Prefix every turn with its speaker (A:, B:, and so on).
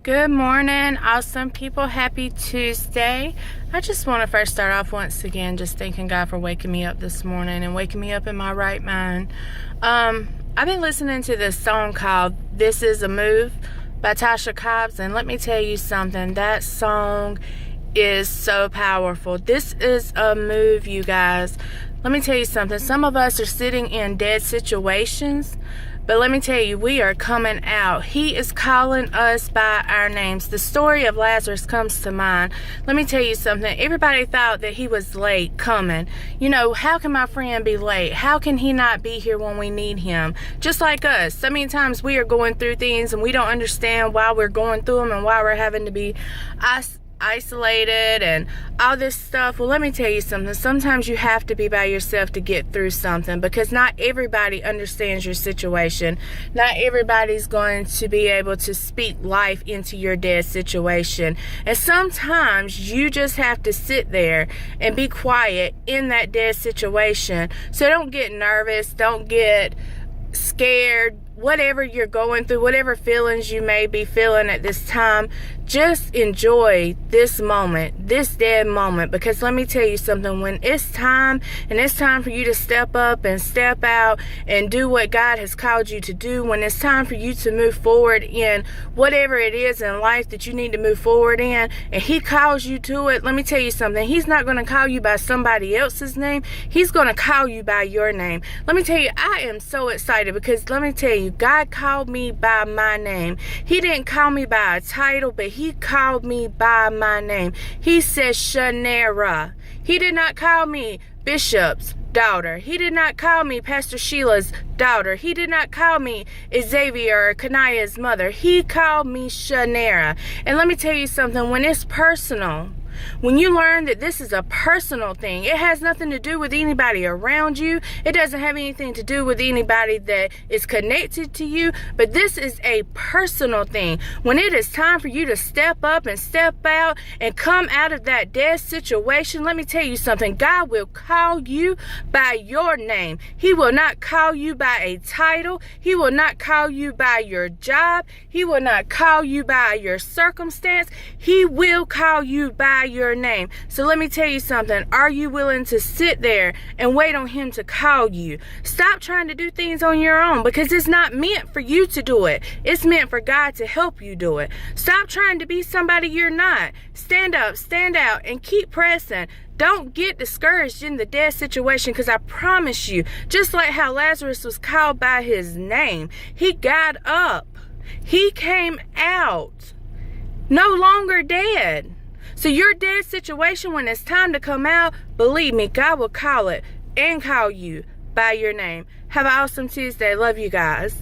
A: Good morning, awesome people. Happy Tuesday. I just want to first start off once again just thanking God for waking me up this morning and waking me up in my right mind. I've been listening to this song called This Is a Move by Tasha Cobbs, and let me tell you something, that song is so powerful. This is a move, you guys. Let me tell you something, some of us are sitting in dead situations, but let me tell you, we are coming out. He is calling us by our names. The story of Lazarus comes to mind. Let me tell you something. Everybody thought that he was late coming. You know, how can my friend be late? How can he not be here when we need him? Just like us. So many times we are going through things and we don't understand why we're going through them and why we're having to be isolated and all this stuff. Well, let me tell you something. Sometimes you have to be by yourself to get through something, because not everybody understands your situation. Not everybody's going to be able to speak life into your dead situation, and sometimes you just have to sit there and be quiet in that dead situation. So don't get nervous, don't get scared. Whatever you're going through, whatever feelings you may be feeling at this time, just enjoy this moment, this dead moment, because let me tell you something, when it's time, and it's time for you to step up and step out and do what God has called you to do, when it's time for you to move forward in whatever it is in life that you need to move forward in, and He calls you to it, let me tell you something, He's not going to call you by somebody else's name. He's going to call you by your name. Let me tell you, I am so excited, because let me tell you, God called me by my name. He didn't call me by a title, but He called me by my name. He said Shanera. He did not call me Bishop's daughter. He did not call me Pastor Sheila's daughter. He did not call me Xavier or Kanaya's mother. He called me Shanera. And let me tell you something, when it's personal, when you learn that this is a personal thing, it has nothing to do with anybody around you. It doesn't have anything to do with anybody that is connected to you. But this is a personal thing. When it is time for you to step up and step out and come out of that dead situation, let me tell you something. God will call you by your name. He will not call you by a title. He will not call you by your job. He will not call you by your circumstance. He will call you by your name. So let me tell you something. Are you willing to sit there and wait on Him to call you? Stop trying to do things on your own, because it's not meant for you to do it. It's meant for God to help you do it. Stop trying to be somebody you're not. Stand up, stand out, and keep pressing. Don't get discouraged in the dead situation, because I promise you, just like how Lazarus was called by his name, he got up. He came out, no longer dead. So your dead situation, when it's time to come out, believe me, God will call it and call you by your name. Have an awesome Tuesday. Love you guys.